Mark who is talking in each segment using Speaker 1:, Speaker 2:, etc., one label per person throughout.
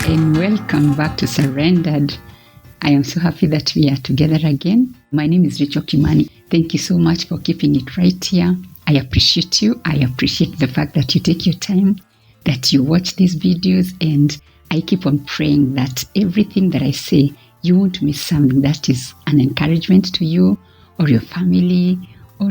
Speaker 1: and welcome back to Surrendered. I am so happy that we are together again. My name is Kimani. Thank you so much for keeping it right here. I appreciate you. I appreciate the fact that you take your time, that you watch these videos, and I keep on praying that everything that I say, you won't miss something that is an encouragement to you or your family, or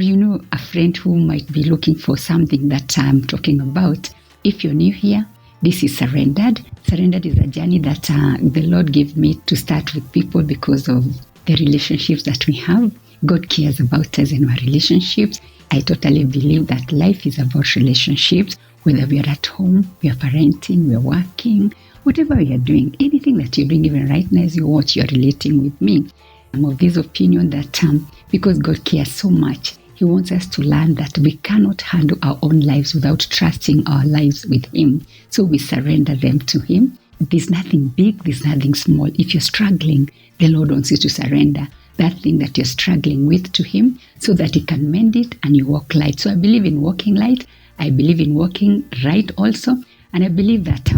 Speaker 1: a friend who might be looking for something that I'm talking about. If you're new here, this is Surrendered. Surrendered is a journey that the Lord gave me to start with people because of the relationships that we have. God cares about us and our relationships. I totally believe that life is about relationships, whether we are at home, we are parenting, we are working, whatever we are doing, anything that you're doing, even right now as you watch, you're relating with me. I'm of this opinion that because God cares so much, He wants us to learn that we cannot handle our own lives without trusting our lives with Him. So we surrender them to Him. There's nothing big, there's nothing small. If you're struggling, the Lord wants you to surrender that thing that you're struggling with to Him so that He can mend it and you walk light. So I believe in walking light. I believe in walking right also. And I believe that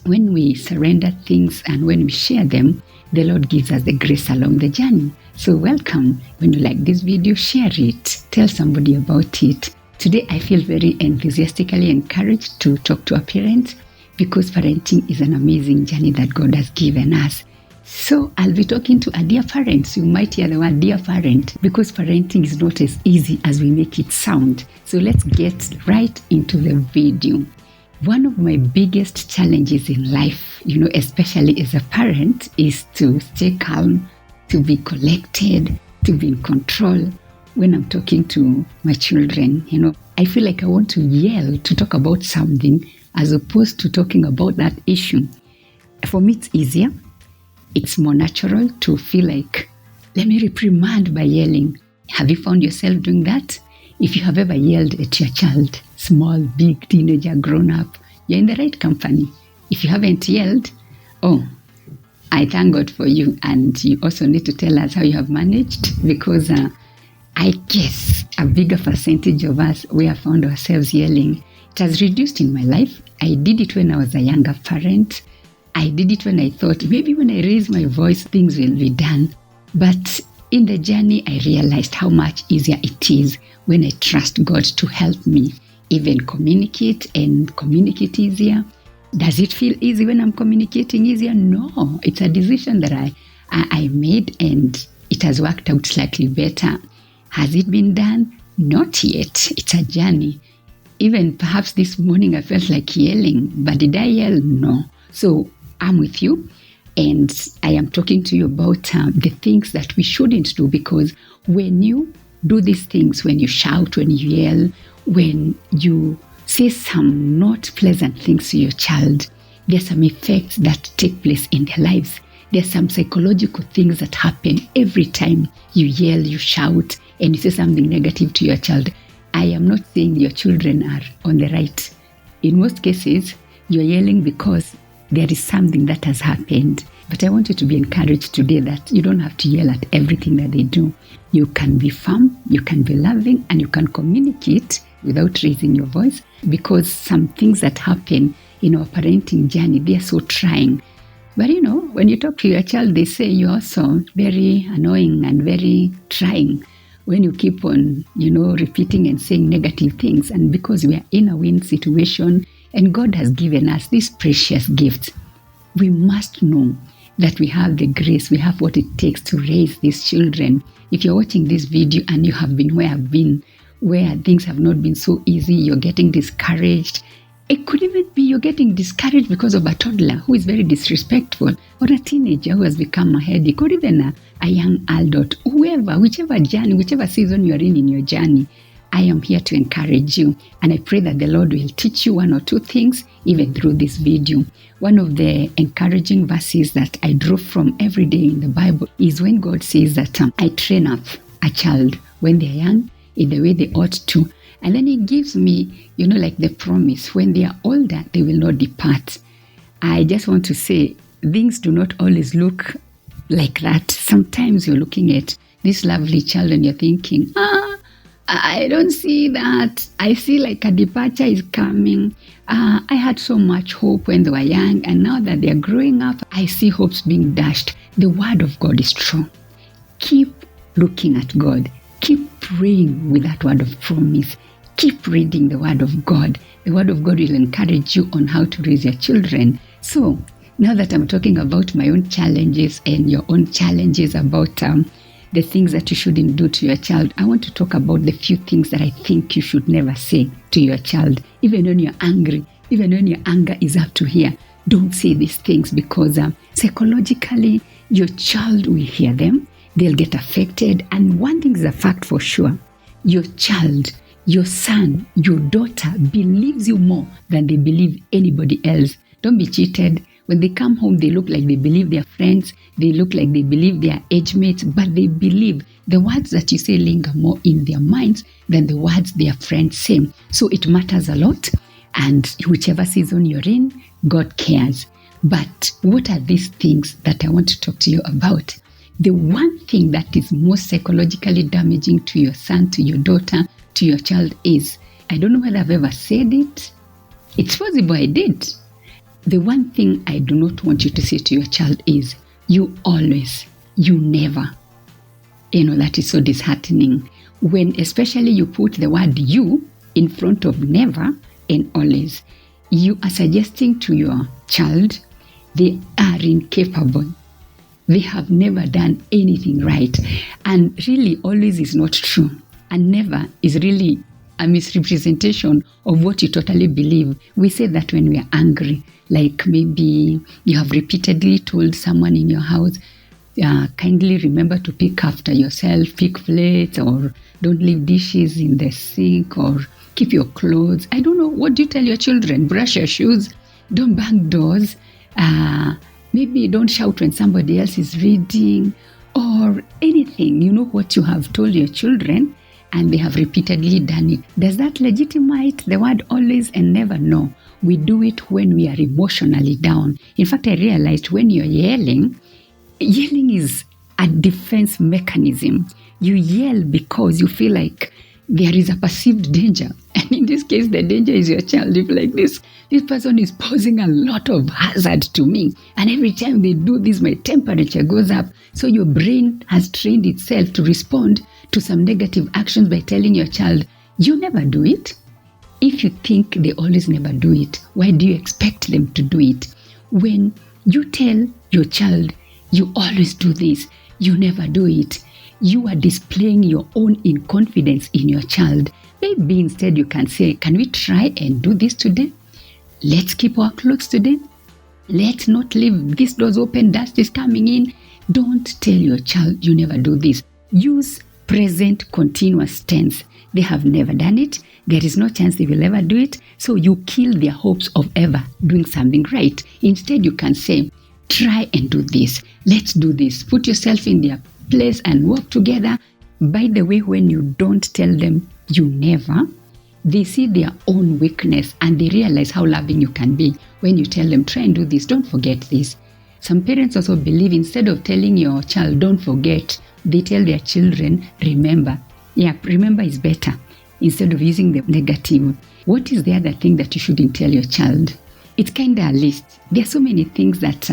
Speaker 1: when we surrender things and when we share them, the Lord gives us the grace along the journey. So welcome. When you like this video, share it. Tell somebody about it. Today, I feel very enthusiastically encouraged to talk to our parents because parenting is an amazing journey that God has given us. So I'll be talking to a dear parents. You might hear the word dear parent because parenting is not as easy as we make it sound. So let's get right into the video. One of my biggest challenges in life, especially as a parent, is to stay calm, to be collected, to be in control. When I'm talking to my children, I feel like I want to yell to talk about something as opposed to talking about that issue. For me, it's easier. It's more natural to feel like, let me reprimand by yelling. Have you found yourself doing that? If you have ever yelled at your child, small, big, teenager, grown up, you're in the right company. If you haven't yelled, I thank God for you. And you also need to tell us how you have managed because I guess a bigger percentage of us, we have found ourselves yelling. It has reduced in my life. I did it when I was a younger parent. I did it when I thought maybe when I raise my voice, things will be done. But in the journey, I realized how much easier it is when I trust God to help me even communicate and communicate easier. Does it feel easy when I'm communicating easier? No, it's a decision that I made and it has worked out slightly better. Has it been done? Not yet. It's a journey. Even perhaps this morning I felt like yelling, but did I yell? No. So I'm with you and I am talking to you about the things that we shouldn't do because when you do these things, when you shout, when you yell, when you say some not pleasant things to your child, there's some effects that take place in their lives. There's some psychological things that happen every time you yell, you shout, and you say something negative to your child. I am not saying your children are on the right. In most cases, you're yelling because there is something that has happened. But I want you to be encouraged today that you don't have to yell at everything that they do. You can be firm, you can be loving, and you can communicate without raising your voice because some things that happen in our parenting journey, they are so trying. But when you talk to your child, they say you're also very annoying and very trying when you keep on, repeating and saying negative things. And because we are in a win situation and God has given us this precious gift, we must know that we have the grace, we have what it takes to raise these children. If you're watching this video and you have been where I've been, where things have not been so easy, you're getting discouraged. It could even be you're getting discouraged because of a toddler who is very disrespectful, or a teenager who has become a headache, or even a young adult, whoever, whichever journey, whichever season you're in your journey. I am here to encourage you, and I pray that the Lord will teach you one or two things even through this video. One of the encouraging verses that I draw from every day in the Bible is when God says that I train up a child when they're young in the way they ought to. And then He gives me, like the promise, when they are older, they will not depart. I just want to say, things do not always look like that. Sometimes you're looking at this lovely child and you're thinking, I don't see that. I see like a departure is coming. I had so much hope when they were young, and now that they're growing up, I see hopes being dashed. The word of God is true. Keep looking at God. Keep praying with that word of promise. Keep reading the word of God. The word of God will encourage you on how to raise your children. So now that I'm talking about my own challenges and your own challenges about the things that you shouldn't do to your child, I want to talk about the few things that I think you should never say to your child. Even when you're angry, even when your anger is up to here, don't say these things, because psychologically, your child will hear them. They'll get affected. And one thing is a fact for sure. Your child, your son, your daughter believes you more than they believe anybody else. Don't be cheated. When they come home, they look like they believe their friends. They look like they believe their age mates, but they believe the words that you say linger more in their minds than the words their friends say. So it matters a lot. And whichever season you're in, God cares. But what are these things that I want to talk to you about? The one thing that is most psychologically damaging to your son, to your daughter, to your child is, I don't know whether I've ever said it. It's possible I did. The one thing I do not want you to say to your child is, you always, you never. That is so disheartening. When especially you put the word you in front of never and always, you are suggesting to your child they are incapable. They have never done anything right. And really, always is not true. And never is really a misrepresentation of what you totally believe. We say that when we are angry, like maybe you have repeatedly told someone in your house, kindly remember to pick after yourself, pick plates, or don't leave dishes in the sink, or keep your clothes. I don't know. What do you tell your children? Brush your shoes. Don't bang doors. Maybe don't shout when somebody else is reading, or anything. You know what you have told your children, and they have repeatedly done it. Does that legitimate the word always and never? No. We do it when we are emotionally down. In fact, I realized when you're yelling is a defense mechanism. You yell because you feel like there is a perceived danger. And in this case, the danger is your child. If like this person is posing a lot of hazard to me, and every time they do this, my temperature goes up. So your brain has trained itself to respond to some negative actions by telling your child, you never do it. If you think they always never do it, why do you expect them to do it? When you tell your child, you always do this, you never do it, you are displaying your own inconfidence in your child. Maybe instead you can say, can we try and do this today? Let's keep our clothes today. Let's not leave these doors open, dust is coming in. Don't tell your child you never do this. Use present continuous tense. They have never done it. There is no chance they will ever do it. So you kill their hopes of ever doing something right. Instead, you can say, try and do this. Let's do this. Put yourself in their place and work together. By the way, when you don't tell them you never, they see their own weakness and they realize how loving you can be. When you tell them, try and do this, don't forget this. Some parents also believe instead of telling your child, don't forget, they tell their children, remember. Yeah, remember is better instead of using the negative. What is the other thing that you shouldn't tell your child? It's kind of a list. There are so many things that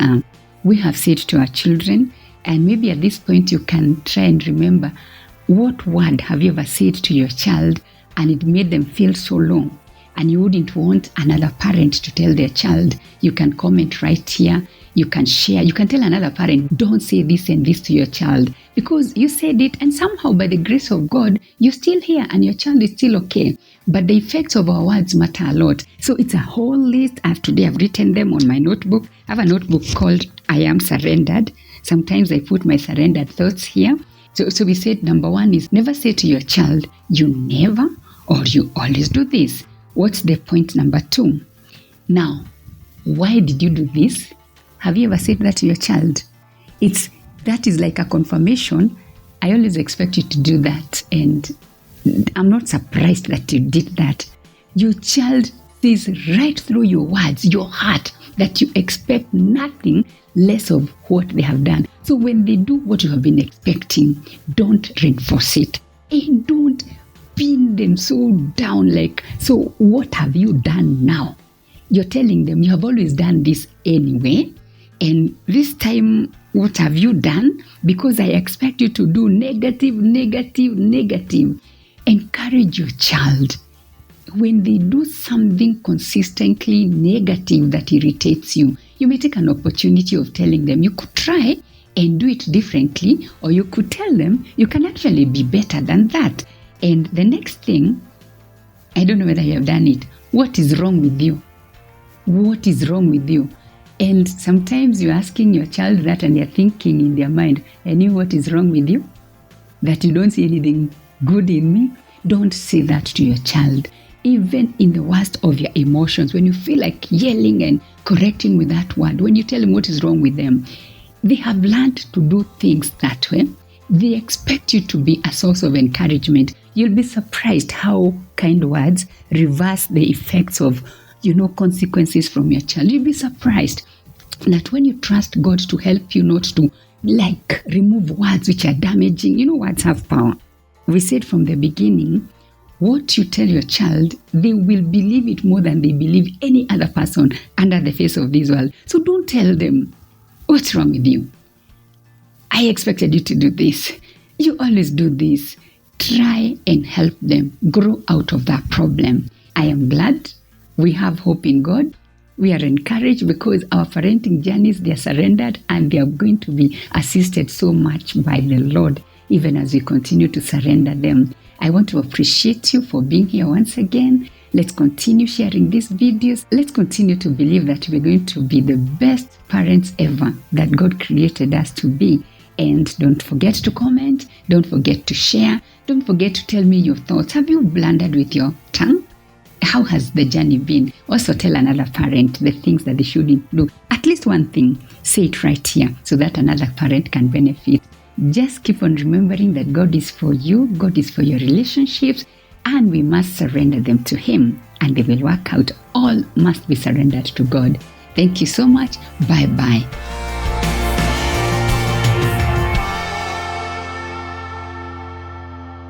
Speaker 1: we have said to our children, and maybe at this point you can try and remember, what word have you ever said to your child and it made them feel so low, and you wouldn't want another parent to tell their child? You can comment right here. You can share. You can tell another parent, don't say this and this to your child, because you said it and somehow by the grace of God, you're still here and your child is still okay. But the effects of our words matter a lot. So it's a whole list. Today I've written them on my notebook. I have a notebook called I Am Surrendered. Sometimes I put my surrendered thoughts here. So we said number one is never say to your child, you never or you always do this. What's the point number two? Now, why did you do this? Have you ever said that to your child? That is like a confirmation. I always expect you to do that, and I'm not surprised that you did that. Your child sees right through your words, your heart, that you expect nothing less of what they have done. So when they do what you have been expecting, don't reinforce it. And don't pin them so down, like, so what have you done now? You're telling them you have always done this anyway, and this time, what have you done? Because I expect you to do negative. Encourage your child. When they do something consistently negative that irritates you, you may take an opportunity of telling them you could try and do it differently, or you could tell them you can actually be better than that. And the next thing, I don't know whether you have done it, what is wrong with you? What is wrong with you? And sometimes you're asking your child that and they're thinking in their mind, I knew what is wrong with you? That you don't see anything good in me? Don't say that to your child. Even in the worst of your emotions, when you feel like yelling and correcting with that word, when you tell them what is wrong with them, they have learned to do things that way. They expect you to be a source of encouragement. You'll be surprised how kind words reverse the effects of, consequences from your child. You'll be surprised that when you trust God to help you not to remove words which are damaging, words have power. We said from the beginning, what you tell your child, they will believe it more than they believe any other person under the face of this world. So don't tell them, what's wrong with you? I expected you to do this. You always do this. Try and help them grow out of that problem. I am glad we have hope in God. We are encouraged because our parenting journeys, they are surrendered and they are going to be assisted so much by the Lord, even as we continue to surrender them. I want to appreciate you for being here once again. Let's continue sharing these videos. Let's continue to believe that we're going to be the best parents ever that God created us to be. And don't forget to comment. Don't forget to share. Don't forget to tell me your thoughts. Have you blundered with your tongue? How has the journey been? Also tell another parent the things that they shouldn't do. At least one thing. Say it right here so that another parent can benefit. Just keep on remembering that God is for you, God is for your relationships, and we must surrender them to Him, and they will work out. All must be surrendered to God. Thank you so much. Bye-bye.